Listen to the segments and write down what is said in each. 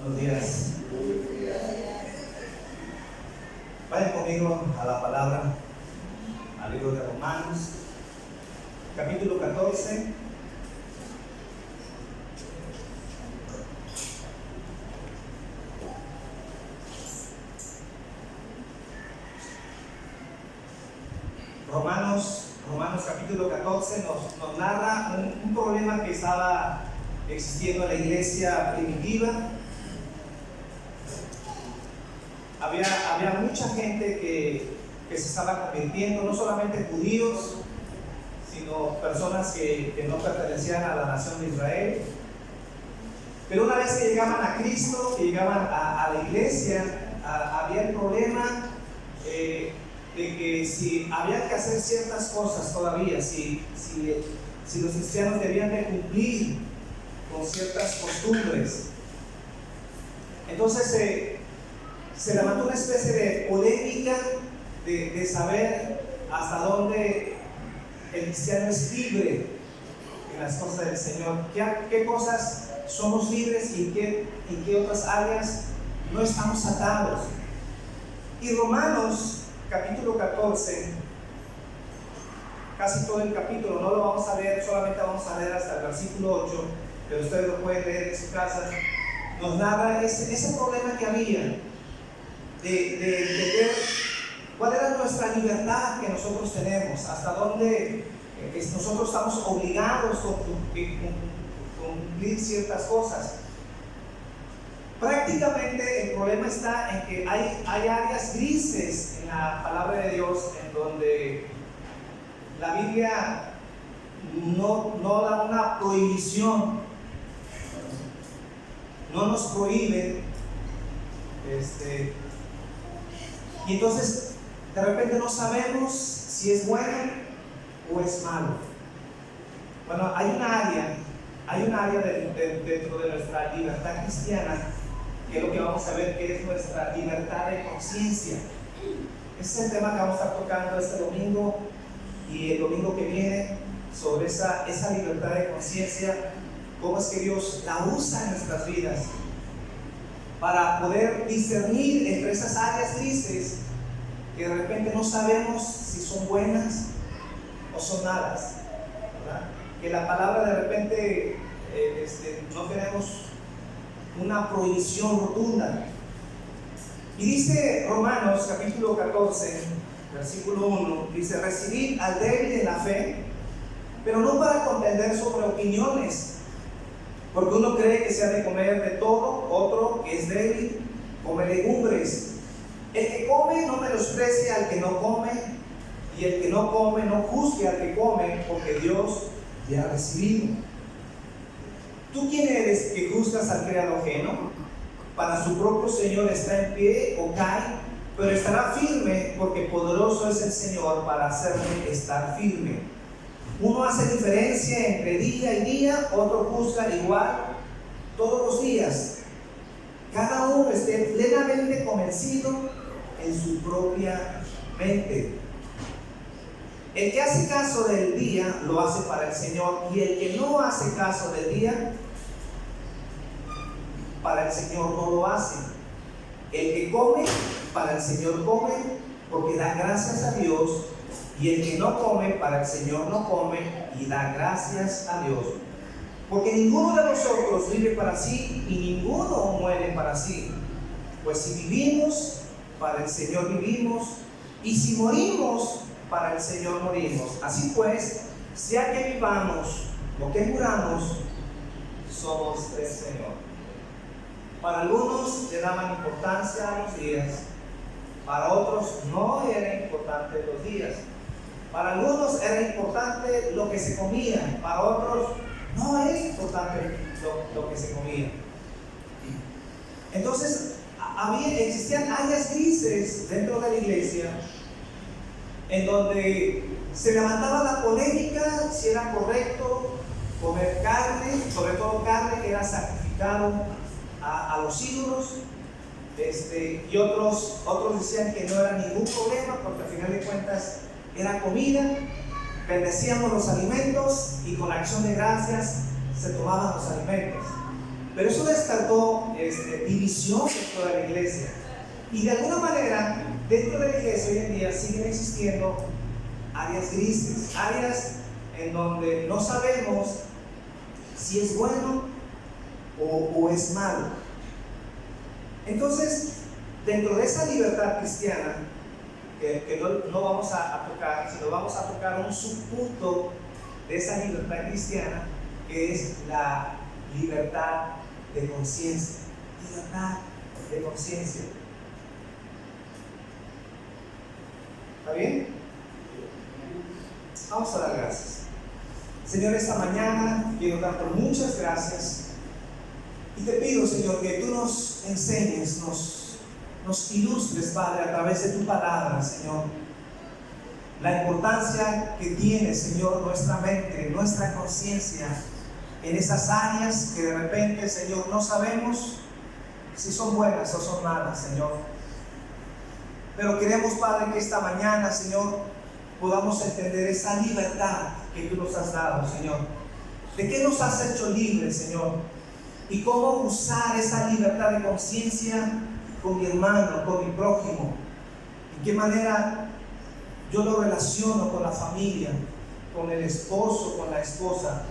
Buenos días. Vayan conmigo a la palabra, al libro de Romanos, capítulo 14. Romanos capítulo 14 nos narra un problema que estaba existiendo en la iglesia primitiva. Había mucha gente que se estaba convirtiendo, no solamente judíos, sino personas que no pertenecían a la nación de Israel. Pero una vez que llegaban a Cristo, que llegaban a la iglesia, había el problema de que si había que hacer ciertas cosas todavía, si los cristianos debían de cumplir con ciertas costumbres. Entonces se levantó una especie de polémica de saber hasta dónde el cristiano es libre en las cosas del Señor, qué cosas somos libres y en qué otras áreas no estamos atados. Y Romanos capítulo 14, casi todo el capítulo, no lo vamos a leer, solamente vamos a leer hasta el versículo 8, pero ustedes lo pueden leer en su casa. Nos narra ese problema que había de entender cuál era nuestra libertad que nosotros tenemos, hasta dónde nosotros estamos obligados a cumplir ciertas cosas. Prácticamente el problema está en que hay áreas grises en la palabra de Dios en donde la Biblia no da una prohibición, no nos prohíbe, y entonces de repente no sabemos si es bueno o es malo. Bueno, hay un área dentro de nuestra libertad cristiana, que es lo que vamos a ver, que es nuestra libertad de conciencia. Ese es el tema que vamos a estar tocando este domingo y el domingo que viene, sobre esa libertad de conciencia, cómo es que Dios la usa en nuestras vidas para poder discernir entre esas áreas grises que de repente no sabemos si son buenas o son malas, ¿verdad? Que la palabra de repente no tenemos una prohibición rotunda. Y dice Romanos capítulo 14 versículo 1, dice: recibid al débil en la fe, pero no para contender sobre opiniones, porque uno cree que se ha de comer de todo, otro que es débil come legumbres. El que come no menosprecia al que no come, y el que no come no juzgue al que come, porque Dios le ha recibido. ¿Tú quién eres que juzgas al criado ajeno? Para su propio Señor está en pie o cae, pero estará firme, porque poderoso es el Señor para hacerle estar firme. Uno hace diferencia entre día y día, otro juzga igual todos los días. Cada uno esté plenamente convencido en su propia mente. El que hace caso del día lo hace para el Señor, y el que no hace caso del día para el Señor no lo hace. El que come para el Señor come, porque da gracias a Dios, y el que no come para el Señor no come y da gracias a Dios. Porque ninguno de nosotros vive para sí y ninguno muere para sí. Pues si vivimos, para el Señor vivimos, y si morimos, para el Señor morimos. Así pues, sea que vivamos o que muramos, somos del Señor. Para algunos le daban importancia a los días, para otros no era importante los días. Para algunos era importante lo que se comía, para otros no era importante lo que se comía. Entonces existían áreas grises dentro de la iglesia en donde se levantaba la polémica si era correcto comer carne, sobre todo carne que era sacrificado a los ídolos, y otros decían que no era ningún problema, porque al final de cuentas era comida. Bendecíamos los alimentos y con acción de gracias se tomaban los alimentos. Pero eso despertó división dentro de la iglesia. Y de alguna manera, dentro de la iglesia hoy en día siguen existiendo áreas grises, áreas en donde no sabemos si es bueno o es malo. Entonces, dentro de esa libertad cristiana, que no vamos a tocar, sino vamos a tocar un subpunto de esa libertad cristiana, que es la libertad de conciencia. Libertad de conciencia. ¿Está bien? Vamos a dar gracias. Señor, esta mañana quiero darte muchas gracias y te pido, Señor, que tú nos enseñes, nos ilustres, Padre, a través de tu palabra, Señor, la importancia que tiene, Señor, nuestra mente, nuestra conciencia en esas áreas que de repente, Señor, no sabemos si son buenas o son malas, Señor. Pero queremos, Padre, que esta mañana, Señor, podamos entender esa libertad que tú nos has dado, Señor. ¿De qué nos has hecho libres, Señor? Y cómo usar esa libertad de conciencia con mi hermano, con mi prójimo. ¿En qué manera yo lo relaciono con la familia, con el esposo, con la esposa?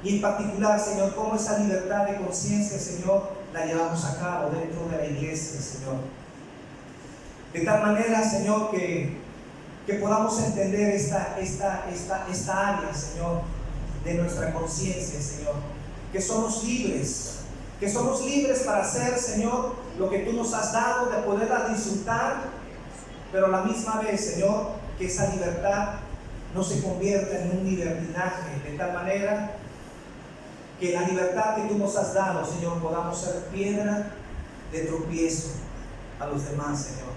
Y en particular, Señor, cómo esa libertad de conciencia, Señor, la llevamos a cabo dentro de la iglesia, Señor. De tal manera, Señor, que podamos entender esta área, Señor, de nuestra conciencia, Señor. Que somos libres para hacer, Señor, lo que tú nos has dado, de poderla disfrutar, pero a la misma vez, Señor, que esa libertad no se convierta en un libertinaje, de tal manera que la libertad que tú nos has dado, Señor, podamos ser piedra de tropiezo a los demás, Señor.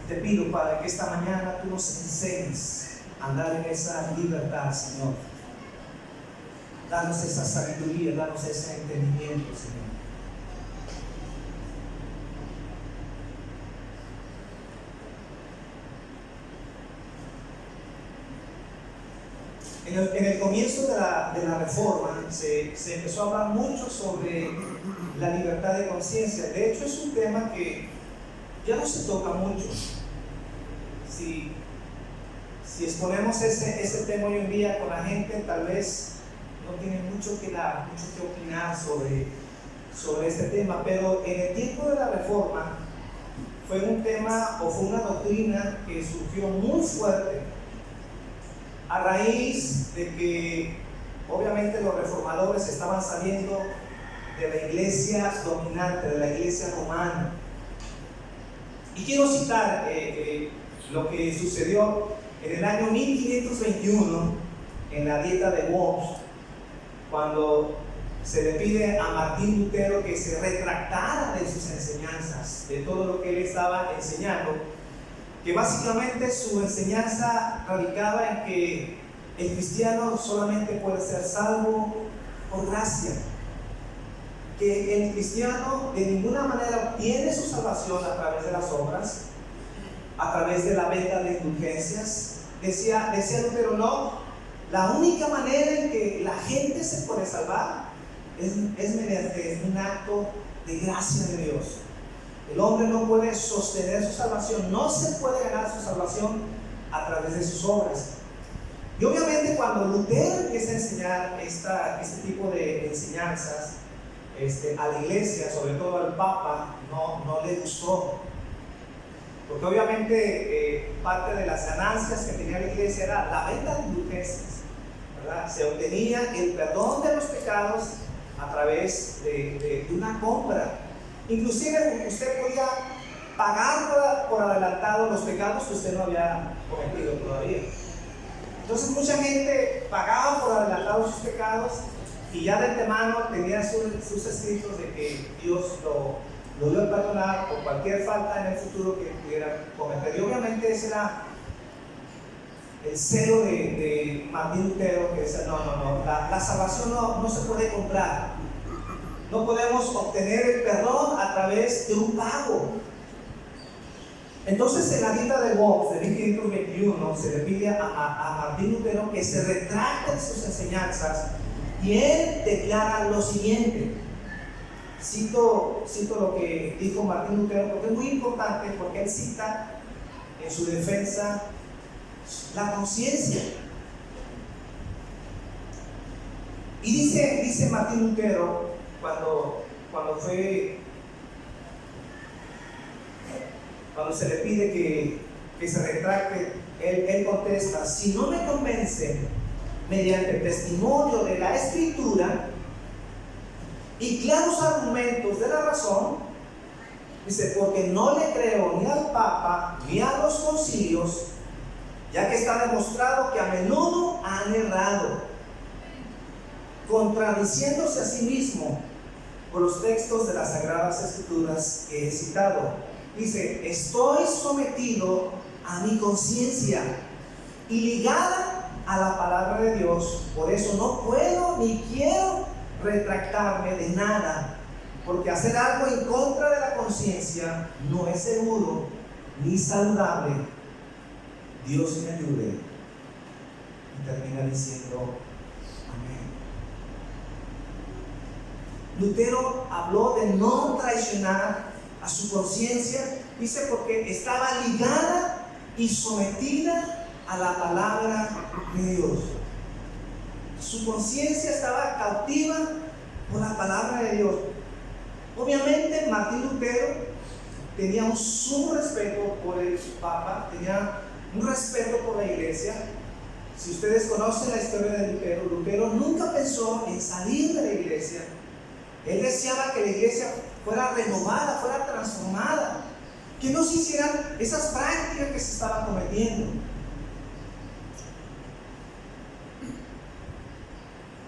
Te pido, Padre, que esta mañana tú nos enseñes a andar en esa libertad, Señor. Danos esa sabiduría, danos ese entendimiento, Señor. En el comienzo de la Reforma se empezó a hablar mucho sobre la libertad de conciencia. De hecho, es un tema que ya no se toca mucho. Si exponemos ese tema hoy en día con la gente, tal vez no tiene mucho que opinar sobre este tema, pero en el tiempo de la Reforma fue un tema o fue una doctrina que surgió muy fuerte a raíz de que obviamente los reformadores estaban saliendo de la iglesia dominante, de la iglesia romana. Y quiero citar lo que sucedió en el año 1521 en la Dieta de Worms, cuando se le pide a Martín Lutero que se retractara de sus enseñanzas, de todo lo que él estaba enseñando, que básicamente su enseñanza radicaba en que el cristiano solamente puede ser salvo por gracia, que el cristiano de ninguna manera obtiene su salvación a través de las obras, a través de la venta de indulgencias. Decía Lutero, no, la única manera en que la gente se puede salvar es mediante un acto de gracia de Dios. El hombre no puede sostener su salvación, no se puede ganar su salvación a través de sus obras. Y obviamente cuando Lutero empieza a enseñar este tipo de enseñanzas a la iglesia, sobre todo al Papa, no le gustó. Porque obviamente parte de las ganancias que tenía la iglesia era la venta de indulgencias, ¿verdad? Se obtenía el perdón de los pecados a través de una compra. Inclusive usted podía pagar por adelantado los pecados que usted no había cometido todavía. Entonces mucha gente pagaba por adelantado sus pecados y ya de antemano tenía sus escritos de que Dios lo iba a perdonar por cualquier falta en el futuro que pudiera cometer. Y obviamente ese era el celo de Martín Lutero, que decía, no, la salvación no se puede comprar. No podemos obtener el perdón a través de un pago. Entonces en la Dieta de Worms de 1521 se le pide a Martín Lutero que se retracte de sus enseñanzas Y él declara lo siguiente. Cito lo que dijo Martín Lutero, porque es muy importante, porque él cita en su defensa la conciencia. Y dice Martín Lutero, cuando se le pide que se retracte, él contesta: si no me convencen mediante el testimonio de la Escritura y claros argumentos de la razón, dice, porque no le creo ni al Papa ni a los concilios, ya que está demostrado que a menudo han errado, contradiciéndose a sí mismo por los textos de las Sagradas Escrituras que he citado. Dice, estoy sometido a mi conciencia y ligada a la palabra de Dios, por eso no puedo ni quiero retractarme de nada, porque hacer algo en contra de la conciencia no es seguro ni saludable. Dios me ayude. Y termina diciendo amén. Lutero habló de no traicionar a su conciencia, dice, porque estaba ligada y sometida a la palabra de Dios. Su conciencia estaba cautiva por la palabra de Dios. Obviamente Martín Lutero tenía un sumo respeto por el Papa, tenía un respeto por la iglesia. Si ustedes conocen la historia de Lutero, Lutero nunca pensó en salir de la iglesia. Él deseaba que la iglesia fuera renovada, fuera transformada, que no se hicieran esas prácticas que se estaban cometiendo.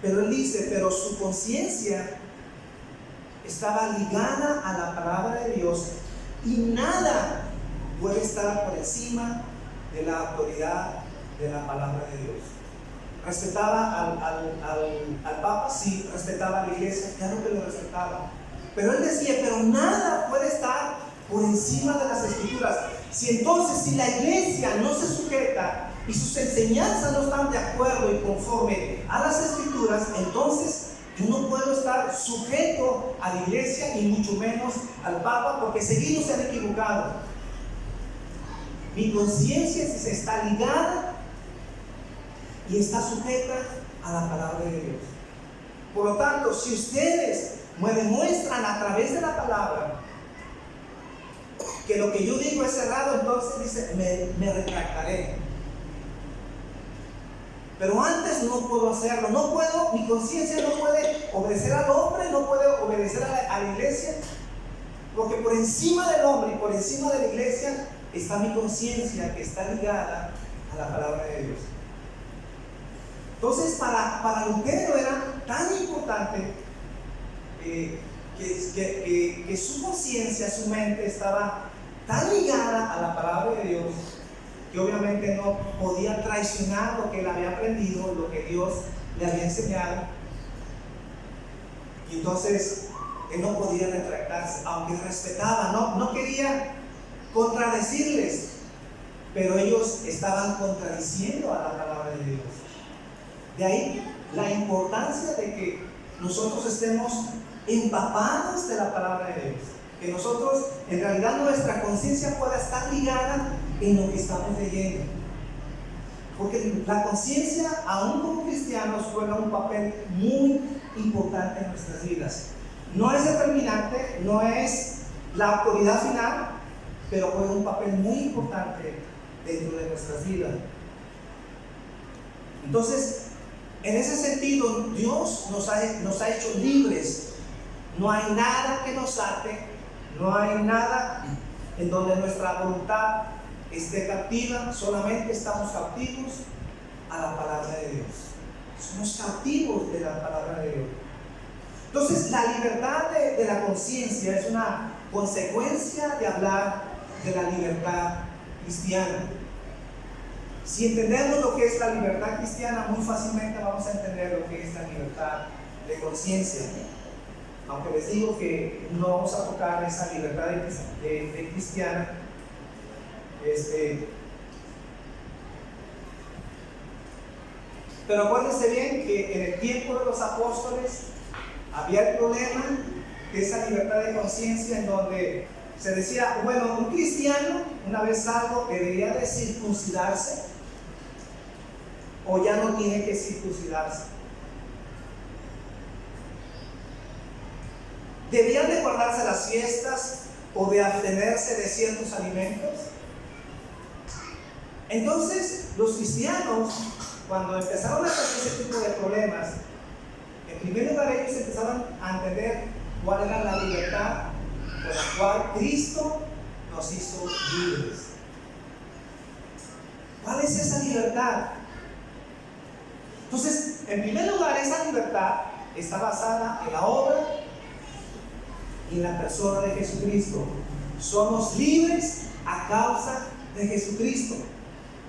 Pero él dice, pero su conciencia estaba ligada a la palabra de Dios y nada puede estar por encima de la autoridad de la palabra de Dios. ¿Respetaba al Papa? Sí. ¿Respetaba a la iglesia? Claro que lo respetaba. Pero él decía, pero nada puede estar por encima de las Escrituras. Si la iglesia no se sujeta y sus enseñanzas no están de acuerdo y conforme a las Escrituras, entonces yo no puedo estar sujeto a la iglesia y mucho menos al Papa, porque seguidos se han equivocado. Mi conciencia está ligada y está sujeta a la palabra de Dios. Por lo tanto, si ustedes me demuestran a través de la palabra que lo que yo digo es errado, entonces dice, me retractaré. Pero antes no puedo hacerlo, no puedo, mi conciencia no puede obedecer al hombre, no puede obedecer a la iglesia, porque por encima del hombre y por encima de la iglesia está mi conciencia, que está ligada a la palabra de Dios. Entonces, para Lutero era tan importante que su conciencia, su mente estaba tan ligada a la palabra de Dios, que obviamente no podía traicionar lo que él había aprendido, lo que Dios le había enseñado. Y entonces él no podía retractarse, aunque respetaba, no quería contradecirles, pero ellos estaban contradiciendo a la palabra de Dios. De ahí la importancia de que nosotros estemos empapados de la palabra de Dios, que nosotros, en realidad, nuestra conciencia pueda estar ligada en lo que estamos leyendo, porque la conciencia, aún como cristianos, juega un papel muy importante en nuestras vidas. No es determinante, no es la autoridad final, pero juega un papel muy importante dentro de nuestras vidas. Entonces, en ese sentido, Dios nos ha hecho libres. No hay nada que nos ate, no hay nada en donde nuestra voluntad esté captiva, solamente estamos cautivos a la palabra de Dios. Somos cautivos de la palabra de Dios. Entonces, la libertad de la conciencia es una consecuencia de hablar de la libertad cristiana. Si entendemos lo que es la libertad cristiana, muy fácilmente vamos a entender lo que es la libertad de conciencia. Aunque les digo que no vamos a tocar esa libertad de cristiana, Pero acuérdense bien que en el tiempo de los apóstoles había el problema de esa libertad de conciencia en donde se decía, bueno, un cristiano, una vez salvo, debería de circuncidarse o ya no tiene que circuncidarse. ¿Debían de guardarse las fiestas o de abstenerse de ciertos alimentos? Entonces, los cristianos, cuando empezaron a tener ese tipo de problemas, en primer lugar ellos empezaron a entender cuál era la libertad con la cual Cristo nos hizo libres. ¿Cuál es esa libertad? Entonces, en primer lugar, esa libertad está basada en la obra y en la persona de Jesucristo. Somos libres a causa de Jesucristo.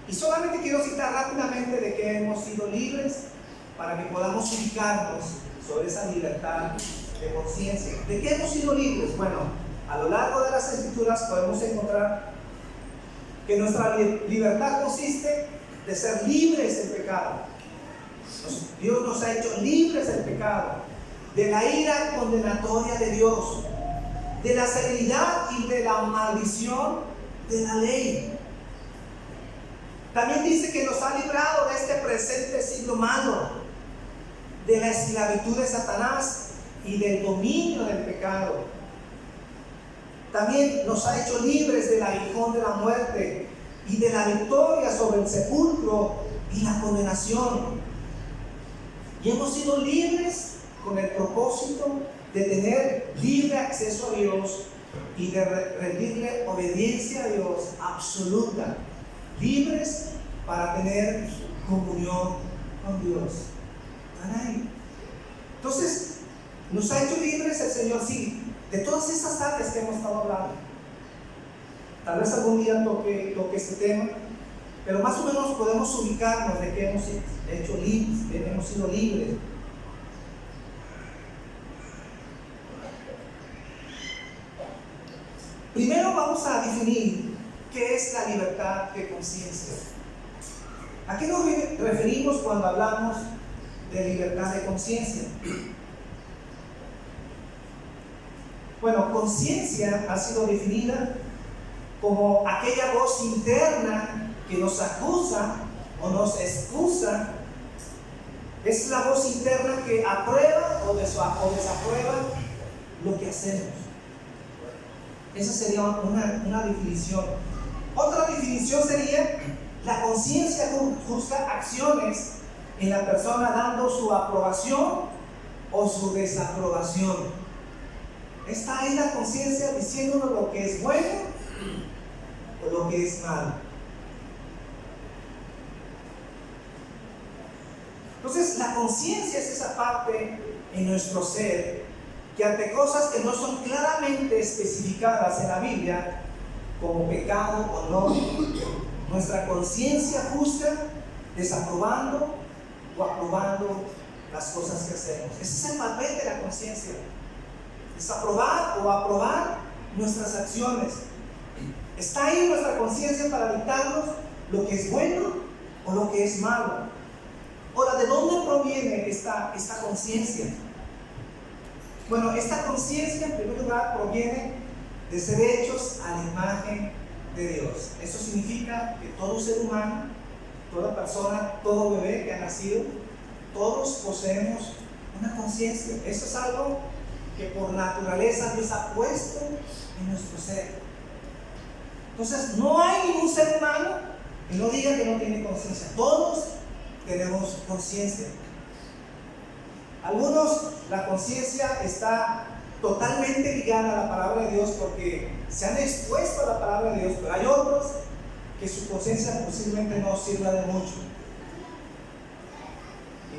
Y solamente quiero citar rápidamente de que hemos sido libres para que podamos ubicarnos sobre esa libertad de conciencia. ¿De qué hemos sido libres? Bueno, a lo largo de las Escrituras podemos encontrar que nuestra libertad consiste de ser libres del pecado. Dios nos ha hecho libres del pecado, de la ira condenatoria de Dios, de la severidad y de la maldición de la ley. También dice que nos ha librado de este presente siglo malo, de la esclavitud de Satanás y del dominio del pecado. También nos ha hecho libres del aguijón de la muerte y de la victoria sobre el sepulcro y la condenación. Y hemos sido libres con el propósito de tener libre acceso a Dios y de rendirle obediencia a Dios absoluta. Libres para tener comunión con Dios. ¿Están ahí? Entonces, nos ha hecho libres el Señor, sí, de todas esas áreas que hemos estado hablando. Tal vez algún día toque este tema, pero más o menos podemos ubicarnos de que hemos hecho libres, de que hemos sido libres. Primero vamos a definir qué es la libertad de conciencia. ¿A qué nos referimos cuando hablamos de libertad de conciencia? Bueno, conciencia ha sido definida como aquella voz interna que nos acusa o nos excusa. Es la voz interna que aprueba o desaprueba lo que hacemos. Esa sería una definición. Otra definición sería: la conciencia juzga acciones en la persona dando su aprobación o su desaprobación. Está ahí la conciencia diciéndonos lo que es bueno o lo que es malo. Entonces, la conciencia es esa parte en nuestro ser que ante cosas que no son claramente especificadas en la Biblia, como pecado o no, nuestra conciencia juzga desaprobando o aprobando las cosas que hacemos. Ese es el papel de la conciencia: desaprobar o aprobar nuestras acciones. Está ahí nuestra conciencia para dictarnos lo que es bueno o lo que es malo. Ahora, ¿de dónde proviene esta conciencia? Bueno, esta conciencia en primer lugar proviene de ser hechos a la imagen de Dios. Eso significa que todo ser humano, toda persona, todo bebé que ha nacido, todos poseemos una conciencia. Eso es algo que por naturaleza Dios ha puesto en nuestro ser. Entonces, no hay ningún ser humano que no diga que no tiene conciencia. Todos tenemos conciencia. Algunos, la conciencia está totalmente ligada a la palabra de Dios porque se han expuesto a la palabra de Dios, pero hay otros que su conciencia posiblemente no sirva de mucho.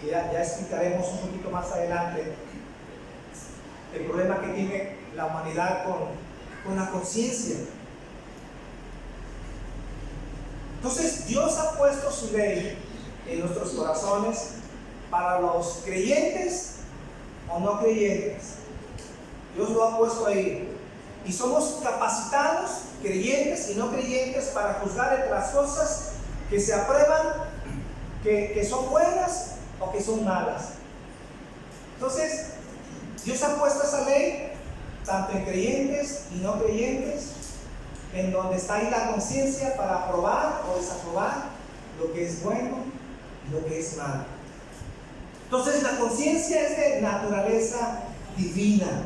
Y ya explicaremos un poquito más adelante el problema que tiene la humanidad con la conciencia. Entonces, Dios ha puesto su ley en nuestros corazones para los creyentes o no creyentes. Dios lo ha puesto ahí. Y somos capacitados, creyentes y no creyentes, para juzgar entre las cosas que se aprueban que son buenas o que son malas. Entonces, Dios ha puesto esa ley tanto en creyentes y no creyentes, en donde está ahí la conciencia para aprobar o desaprobar lo que es bueno y lo que es malo. Entonces, la conciencia es de naturaleza divina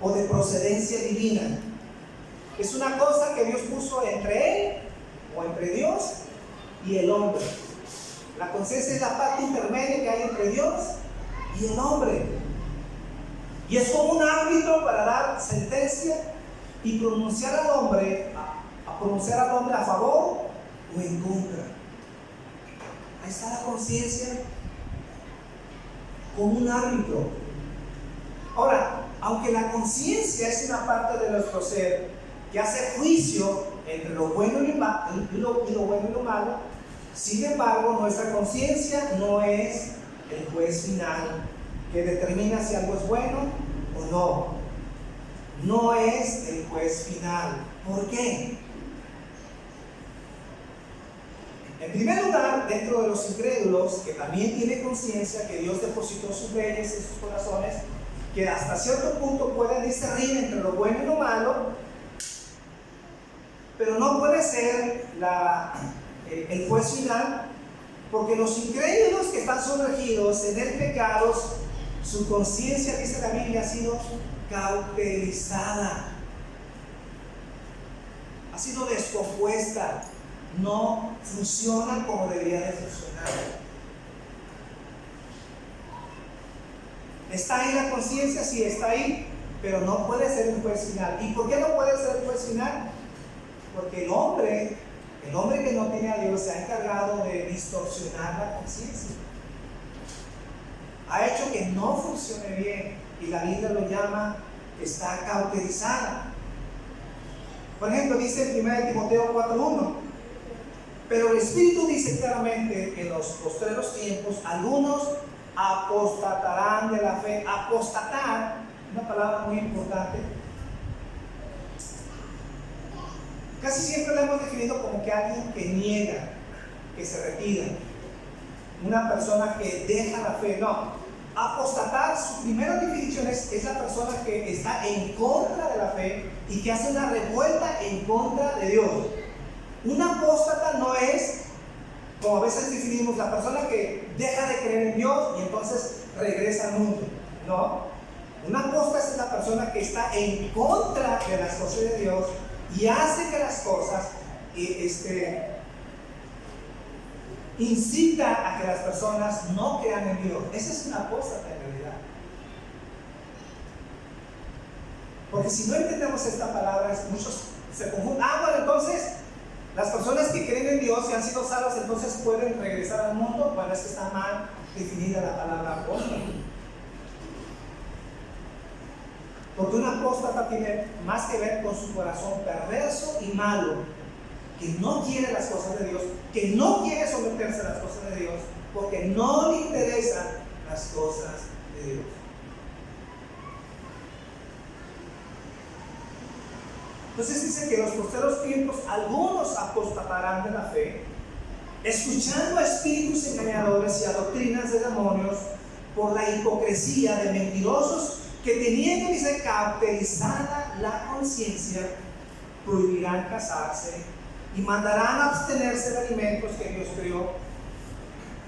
o de procedencia divina. Es una cosa que Dios puso entre Él o entre Dios y el hombre. La conciencia es la parte intermedia que hay entre Dios y el hombre. Y es como un árbitro para dar sentencia y pronunciar al hombre, pronunciar al hombre a favor o en contra. Ahí está la conciencia como un árbitro. Ahora, aunque la conciencia es una parte de nuestro ser que hace juicio entre lo bueno y lo malo, sin embargo, nuestra conciencia no es el juez final que determina si algo es bueno o no. No es el juez final. ¿Por qué? En primer lugar, dentro de los incrédulos, que también tiene conciencia que Dios depositó sus leyes en sus corazones, que hasta cierto punto pueden discernir entre lo bueno y lo malo, pero no puede ser el juez final, porque los incrédulos que están sumergidos en el pecado, su conciencia, dice la Biblia, ha sido cauterizada, ha sido descompuesta, no funciona como debería de funcionar. ¿Está ahí la conciencia? Sí, está ahí, pero no puede ser el juez final. ¿Y por qué no puede ser el juez final? Porque el hombre que no tiene a Dios se ha encargado de distorsionar la conciencia. Ha hecho que no funcione bien, y la Biblia lo llama que está cauterizada. Por ejemplo, dice en 1 Timoteo 4:1, pero el Espíritu dice claramente que en los postreros tiempos algunos apostatarán de la fe. Apostatar, una palabra muy importante. Casi siempre lo hemos definido como que alguien que niega, que se retira, una persona que deja la fe. No, apostatar, su primera definición es la persona que está en contra de la fe y que hace una revuelta en contra de Dios. Un apóstata no es, como a veces definimos, la persona que deja de creer en Dios y entonces regresa al mundo. No, un apóstata es la persona que está en contra de las cosas de Dios y hace que las cosas incita a que las personas no crean en Dios. Ese es un apóstata en realidad. Porque si no entendemos esta palabra, muchos se confunden. Bueno, entonces las personas que creen en Dios y han sido salvas, entonces pueden regresar al mundo. Bueno, es que está mal definida la palabra apóstata. Porque un apóstata tiene más que ver con su corazón perverso y malo, que no quiere las cosas de Dios, que no quiere someterse a las cosas de Dios, porque no le interesan las cosas de Dios. Entonces dice que en los postreros tiempos algunos apostatarán de la fe, escuchando a espíritus engañadores y a doctrinas de demonios, por la hipocresía de mentirosos que teniendo, dice, cauterizada la conciencia, prohibirán casarse y mandarán abstenerse de alimentos que Dios creó.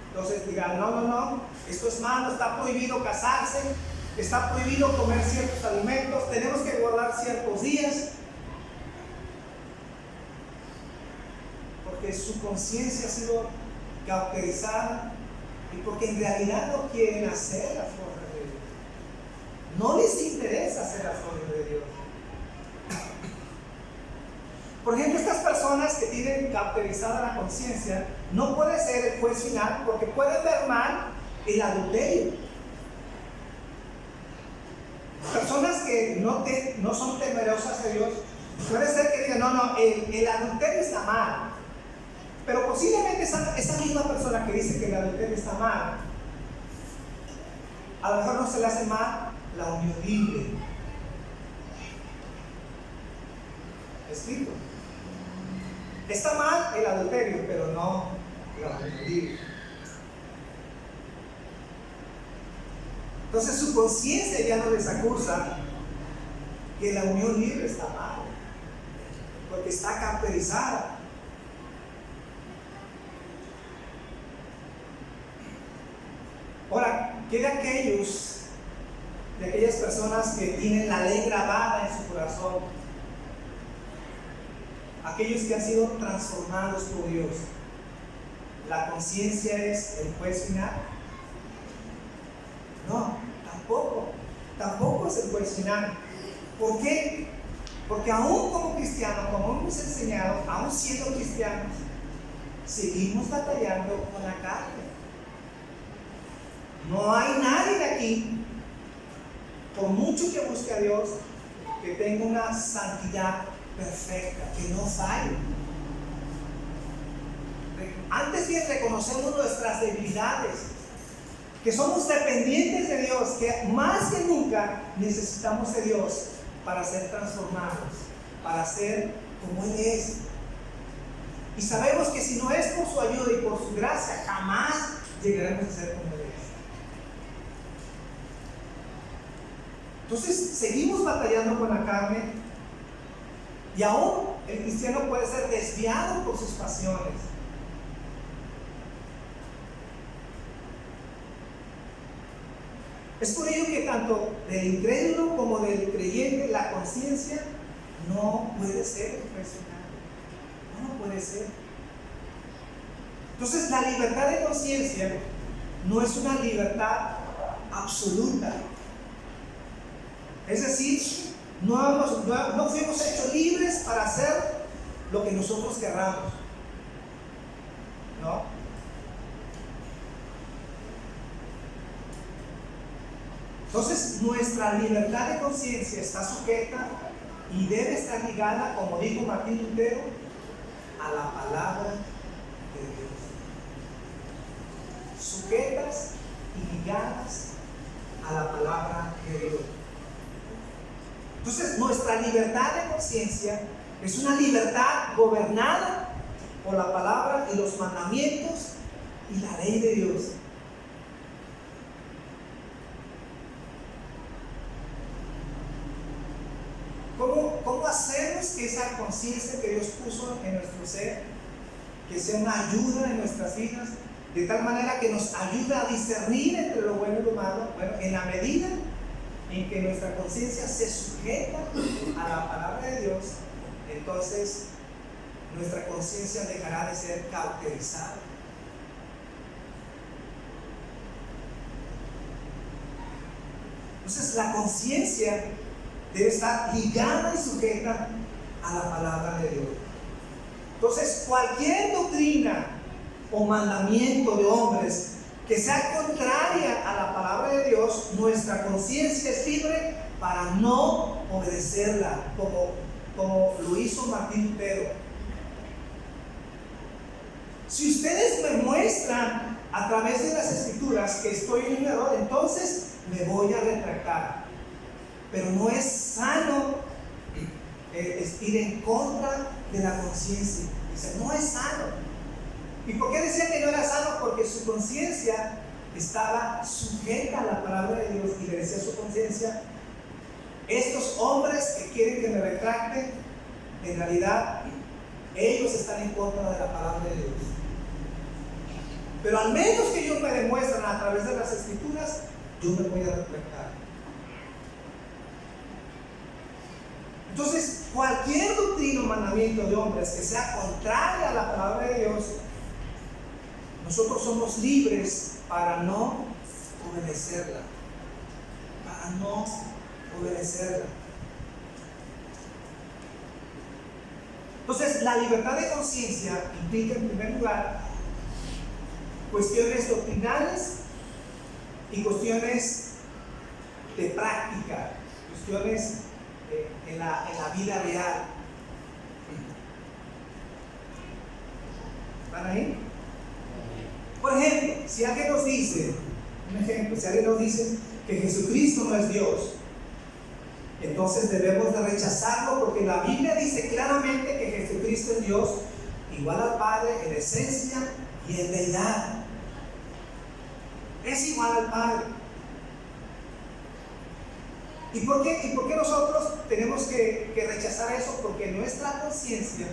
Entonces dirán, no, esto es malo, está prohibido casarse, está prohibido comer ciertos alimentos, tenemos que guardar ciertos días, porque su conciencia ha sido cauterizada y porque en realidad no quieren hacer las cosas de Dios. No les interesa hacer las cosas de Dios. Por ejemplo, estas personas que tienen cauterizada la conciencia no puede ser el juez final porque pueden ver mal el adulterio. Personas que no son temerosas de Dios, puede ser que digan, el adulterio está mal. Pero posiblemente esa misma persona que dice que el adulterio está mal, a lo mejor no se le hace mal la unión libre. ¿Me explico? Está mal el adulterio, pero no la unión libre. Entonces su conciencia ya no les acusa que la unión libre está mal, porque está cauterizada. Ahora, ¿qué de aquellas personas que tienen la ley grabada en su corazón? Aquellos que han sido transformados por Dios. ¿La conciencia es el juez final? No, tampoco es el juez final. ¿Por qué? Porque aún como cristianos, como hemos enseñado, aún siendo cristianos, seguimos batallando con la carne. No hay nadie de aquí, por mucho que busque a Dios, que tenga una santidad perfecta, que no falle. Antes bien reconocemos nuestras debilidades, que somos dependientes de Dios, que más que nunca necesitamos de Dios para ser transformados, para ser como Él es. Y sabemos que si no es por su ayuda y por su gracia, jamás llegaremos a ser como Él es. Entonces seguimos batallando con la carne, y aún el cristiano puede ser desviado por sus pasiones. Es por ello que tanto del incrédulo como del creyente la conciencia no puede ser impresionante. No puede ser. Entonces la libertad de conciencia no es una libertad absoluta. Es decir, no fuimos hechos libres para hacer lo que nosotros querramos. ¿No? Entonces, nuestra libertad de conciencia está sujeta y debe estar ligada, como dijo Martín Lutero, a la palabra de Dios. Sujetas y ligadas a la palabra de Dios. Entonces, nuestra libertad de conciencia es una libertad gobernada por la palabra y los mandamientos y la ley de Dios. ¿Cómo hacemos que esa conciencia que Dios puso en nuestro ser, que sea una ayuda en nuestras vidas, de tal manera que nos ayude a discernir entre lo bueno y lo malo? Bueno, en la medida en que nuestra conciencia se sujeta a la palabra de Dios, entonces nuestra conciencia dejará de ser cauterizada. Entonces la conciencia debe estar ligada y sujeta a la palabra de Dios. Entonces, cualquier doctrina o mandamiento de hombres que sea contraria a la palabra de Dios, nuestra conciencia es libre para no obedecerla, como lo hizo Martín Lutero. Si ustedes me muestran a través de las Escrituras que estoy en un error, entonces me voy a retractar. Pero no es sano ir en contra de la conciencia. Dice, no es sano. ¿Y por qué decía que no era sano? Porque su conciencia estaba sujeta a la palabra de Dios, y le decía a su conciencia: estos hombres que quieren que me retracte, en realidad ellos están en contra de la palabra de Dios. Pero al menos que ellos me demuestran a través de las Escrituras, yo me voy a retractar. Entonces, cualquier doctrina o mandamiento de hombres que sea contraria a la palabra de Dios, nosotros somos libres para no obedecerla. Para no obedecerla. Entonces, la libertad de conciencia implica, en primer lugar, cuestiones doctrinales y cuestiones de práctica, cuestiones en la vida real. ¿Están ahí? Por ejemplo, si alguien nos dice, si alguien nos dice que Jesucristo no es Dios, entonces debemos de rechazarlo, porque la Biblia dice claramente que Jesucristo es Dios, igual al Padre en esencia y en deidad. Es igual al Padre. ¿Y por qué nosotros tenemos que rechazar eso? Porque nuestra conciencia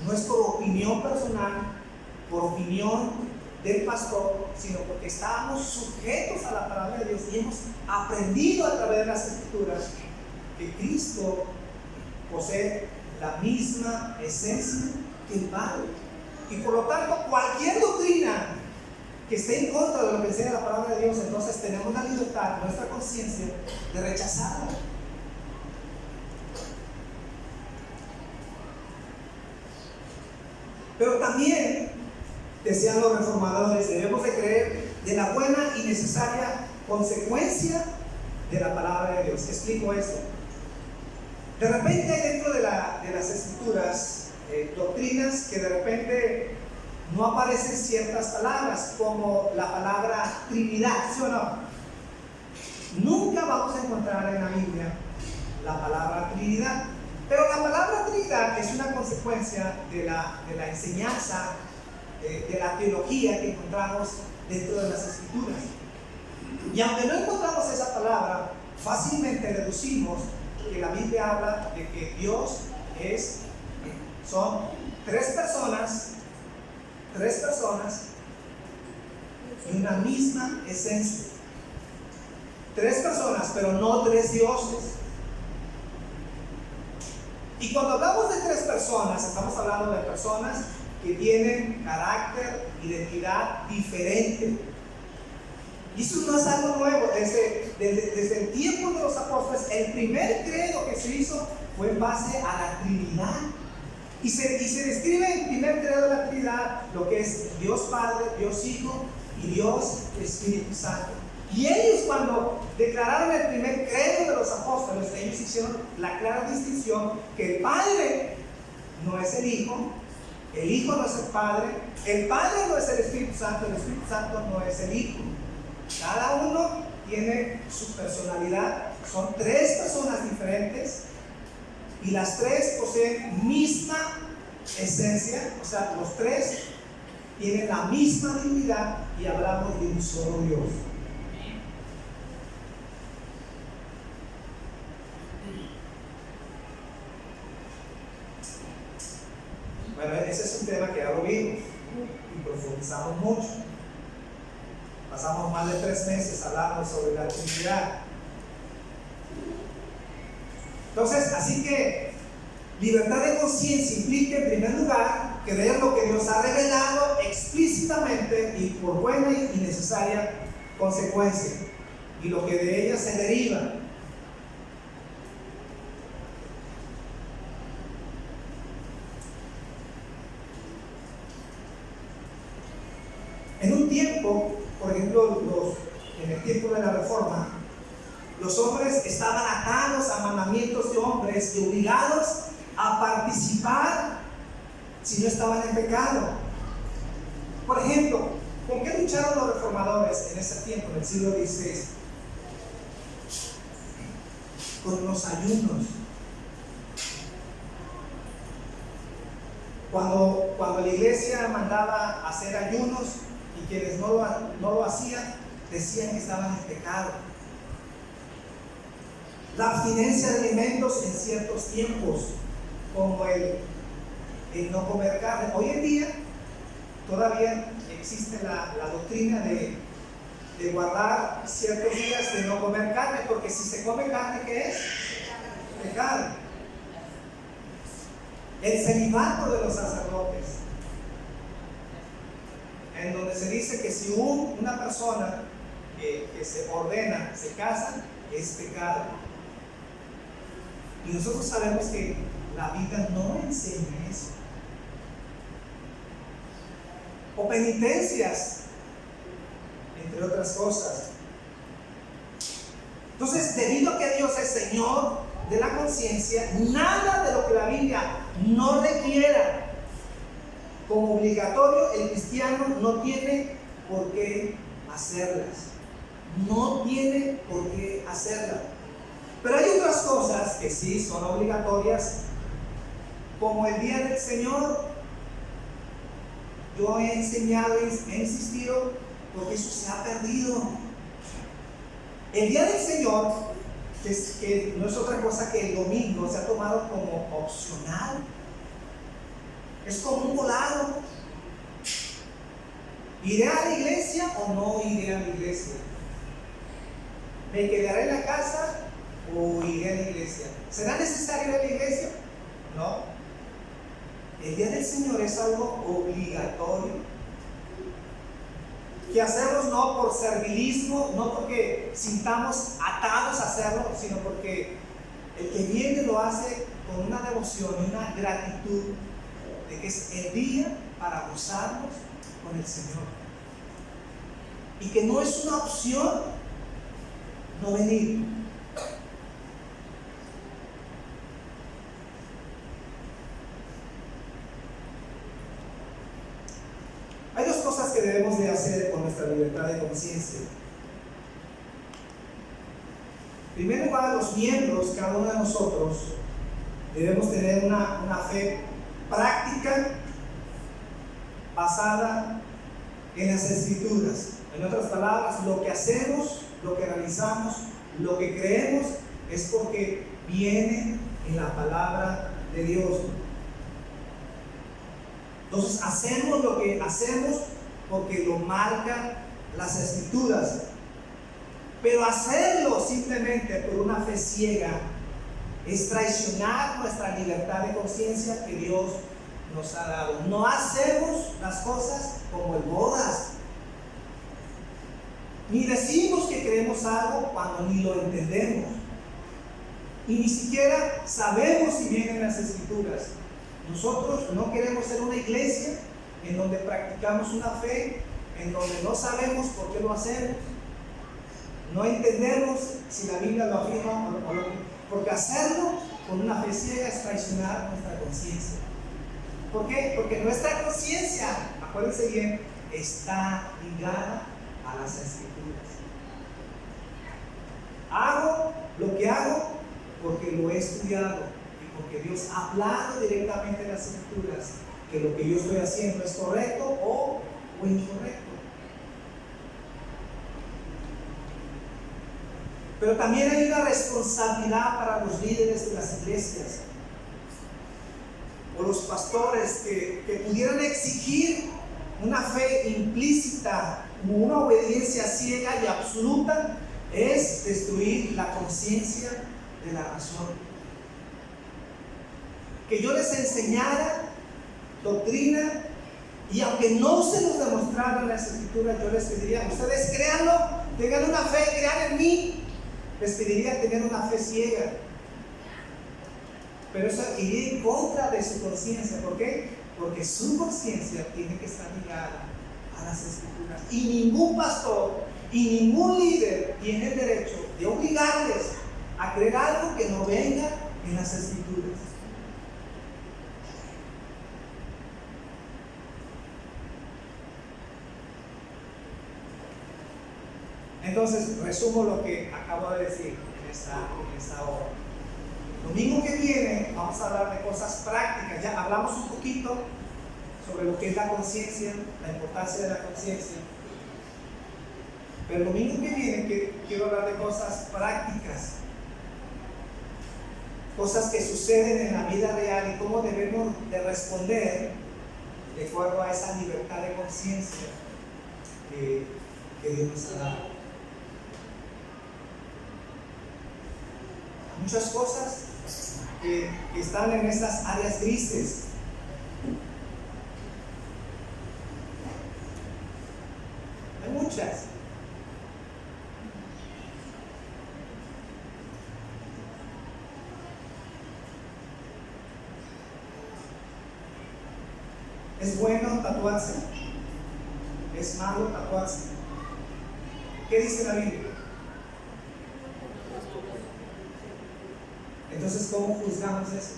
no es por opinión personal, por opinión del pastor, sino porque estábamos sujetos a la palabra de Dios y hemos aprendido a través de las Escrituras que Cristo posee la misma esencia que el Padre. Y por lo tanto, cualquier doctrina que esté en contra de lo que enseña la palabra de Dios, entonces tenemos la libertad, nuestra conciencia, de rechazarla. Pero también, decían los reformadores, debemos de creer de la buena y necesaria consecuencia de la palabra de Dios. Explico esto. De repente hay dentro de las Escrituras doctrinas que de repente no aparecen ciertas palabras, como la palabra Trinidad, ¿sí o no? Nunca vamos a encontrar en la Biblia la palabra Trinidad, pero la palabra Trinidad es una consecuencia de la enseñanza, de la teología que encontramos dentro de las Escrituras. Y aunque no encontramos esa palabra, fácilmente deducimos que la Biblia habla de que Dios son tres personas y una misma esencia. Tres personas, pero no tres dioses. Y cuando hablamos de tres personas, estamos hablando de personas que tienen carácter, identidad diferente. Y eso no es algo nuevo. Desde el tiempo de los apóstoles, el primer credo que se hizo fue en base a la Trinidad. Y se describe en el primer credo de la Trinidad lo que es Dios Padre, Dios Hijo y Dios Espíritu Santo. Y ellos, cuando declararon el primer credo de los apóstoles, ellos hicieron la clara distinción que el Padre no es el Hijo no es el Padre no es el Espíritu Santo no es el Hijo. Cada uno tiene su personalidad, son tres personas diferentes y las tres poseen misma esencia, o sea, los tres tienen la misma divinidad y hablamos de un solo Dios. Bueno, ese es un tema que ya lo vimos y profundizamos mucho. Pasamos más de 3 meses hablando sobre la Trinidad. Entonces, así que libertad de conciencia implica en primer lugar creer lo que Dios ha revelado explícitamente y por buena y necesaria consecuencia, y lo que de ella se deriva. En un tiempo, por ejemplo, en el tiempo de la Reforma, los hombres estaban atados a mandamientos de hombres y obligados a participar si no estaban en pecado. Por ejemplo, ¿con qué lucharon los reformadores en ese tiempo, en el siglo XVI? Con los ayunos. Cuando la iglesia mandaba hacer ayunos y quienes no lo hacían, decían que estaban en pecado. La abstinencia de alimentos en ciertos tiempos, como el no comer carne. Hoy en día todavía existe la doctrina de guardar ciertos días de no comer carne, porque si se come carne, ¿qué es? Pecado. El celibato de los sacerdotes, en donde se dice que si una persona que se ordena, se casa, es pecado. Y nosotros sabemos que la Biblia no enseña eso. O penitencias, entre otras cosas. Entonces, debido a que Dios es Señor de la conciencia, nada de lo que la Biblia no requiera como obligatorio, el cristiano no tiene por qué hacerlas. No tiene por qué hacerlas. Pero hay otras cosas que sí son obligatorias, como el día del Señor. Yo he enseñado y he insistido porque eso se ha perdido. El día del Señor que no es otra cosa que el domingo se ha tomado como opcional. Es como un volado. ¿Iré a la iglesia o no iré a la iglesia? ¿Me quedaré en la casa o iré a la iglesia? ¿Será necesario ir a la iglesia? No. El día del Señor es algo obligatorio, que hacemos no por servilismo, no porque sintamos atados a hacerlo, sino porque el que viene lo hace con una devoción y una gratitud de que es el día para gozarnos con el Señor, y que no es una opción no venir. Hay dos cosas que debemos de hacer con nuestra libertad de conciencia. En primer lugar, los miembros, cada uno de nosotros, debemos tener una fe práctica basada en las Escrituras. En otras palabras, lo que hacemos, lo que realizamos, lo que creemos, es porque viene en la palabra de Dios. Entonces hacemos lo que hacemos porque lo marcan las Escrituras. Pero hacerlo simplemente por una fe ciega es traicionar nuestra libertad de conciencia que Dios nos ha dado. No hacemos las cosas como el bodas. Ni decimos que creemos algo cuando ni lo entendemos. Y ni siquiera sabemos si vienen las Escrituras. Nosotros no queremos ser una iglesia en donde practicamos una fe, en donde no sabemos por qué lo hacemos. No entendemos si la Biblia lo afirma o no, porque hacerlo con una fe ciega es traicionar nuestra conciencia. ¿Por qué? Porque nuestra conciencia, acuérdense bien, está ligada a las Escrituras. Hago lo que hago porque lo he estudiado, porque Dios ha hablado directamente en las Escrituras que lo que yo estoy haciendo es correcto o incorrecto. Pero también hay una responsabilidad para los líderes de las iglesias o los pastores que pudieran exigir una fe implícita o una obediencia ciega y absoluta. Es destruir la conciencia de la razón. Que yo les enseñara doctrina, y aunque no se nos demostraran las Escrituras, yo les pediría: ustedes créanlo, tengan una fe, crean en mí. Les pediría tener una fe ciega. Pero eso iría en contra de su conciencia. ¿Por qué? Porque su conciencia tiene que estar ligada a las Escrituras. Y ningún pastor y ningún líder tiene el derecho de obligarles a creer algo que no venga en las Escrituras. Entonces, resumo lo que acabo de decir en esta hora. Domingo que viene vamos a hablar de cosas prácticas. Ya hablamos un poquito sobre lo que es la conciencia, la importancia de la conciencia. Pero el domingo que viene quiero hablar de cosas prácticas. Cosas que suceden en la vida real y cómo debemos de responder de acuerdo a esa libertad de conciencia que Dios nos ha dado. Muchas cosas que están en esas áreas grises. Hay muchas. ¿Es bueno tatuarse? ¿Es malo tatuarse? ¿Qué dice la Biblia? Entonces, ¿cómo juzgamos eso?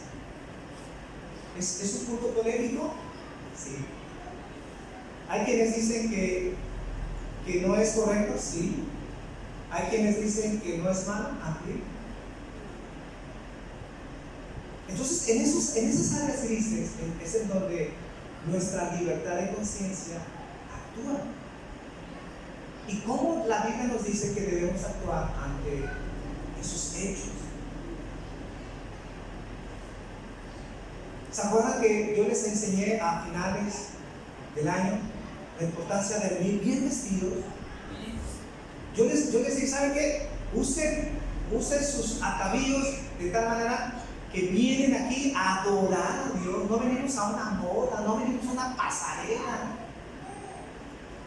¿Es un punto polémico? Sí. Hay quienes dicen que no es correcto, sí. Hay quienes dicen que no es malo, ¿sí? Entonces, en esas áreas grises es en donde nuestra libertad de conciencia actúa. ¿Y cómo la Biblia nos dice que debemos actuar ante esos hechos. ¿Se acuerdan que yo les enseñé a finales del año la importancia de venir bien vestidos? Yo les dije, ¿saben qué? Usen sus atavíos de tal manera que vienen aquí a adorar a Dios. No venimos a una moda, no venimos a una pasarela,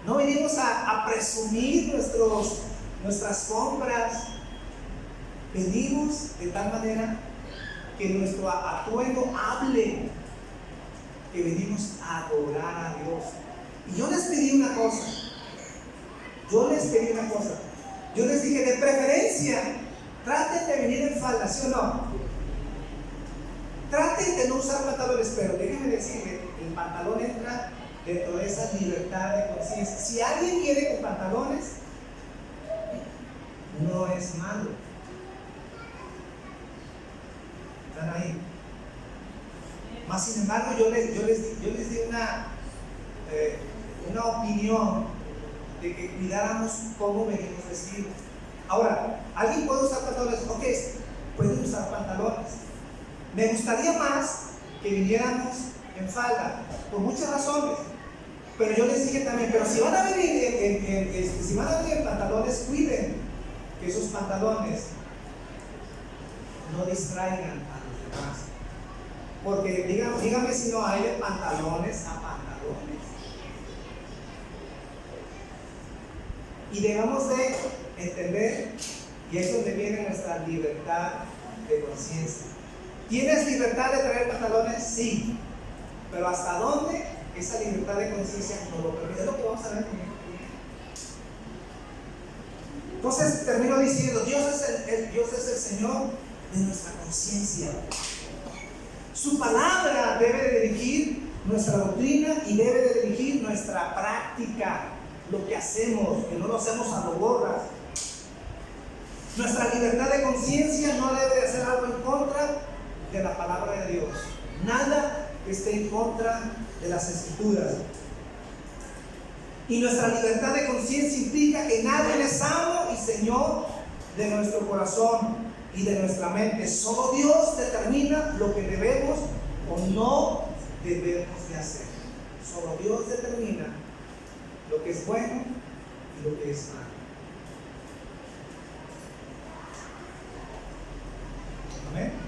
no venimos a presumir nuestras compras. Venimos de tal manera que nuestro atuendo hable que venimos a adorar a Dios. Y yo les pedí una cosa. Yo les dije, de preferencia, traten de venir en falda, ¿sí o no? Traten de no usar pantalones, pero déjenme decirle, el pantalón entra dentro de esa libertad de conciencia. Si alguien quiere con pantalones, no es malo. ¿Están ahí? Más sin embargo, yo les di una opinión de que cuidáramos cómo venimos vestidos. Ahora, ¿alguien puede usar pantalones? Ok, pueden usar pantalones. Me gustaría más que viniéramos en falda, por muchas razones. Pero yo les dije también, pero si van a venir en pantalones, cuiden que esos pantalones no distraigan a los demás. Porque díganme si no hay de pantalones a pantalones. Y debemos de entender, y es donde viene nuestra libertad de conciencia. ¿Tienes libertad de traer pantalones? Sí. Pero ¿hasta dónde esa libertad de conciencia no lo permite? Es lo que vamos a ver. Entonces termino diciendo, Dios es el Señor de nuestra conciencia. Su palabra debe de dirigir nuestra doctrina y debe de dirigir nuestra práctica, lo que hacemos, que no lo hacemos a lo gordas. Nuestra libertad de conciencia no debe de hacer algo en contra de la palabra de Dios. Nada que esté en contra de las Escrituras. Y nuestra libertad de conciencia implica que nadie es amo y Señor de nuestro corazón y de nuestra mente. Solo Dios determina lo que debemos o no debemos de hacer. Solo Dios determina lo que es bueno y lo que es malo. Amén.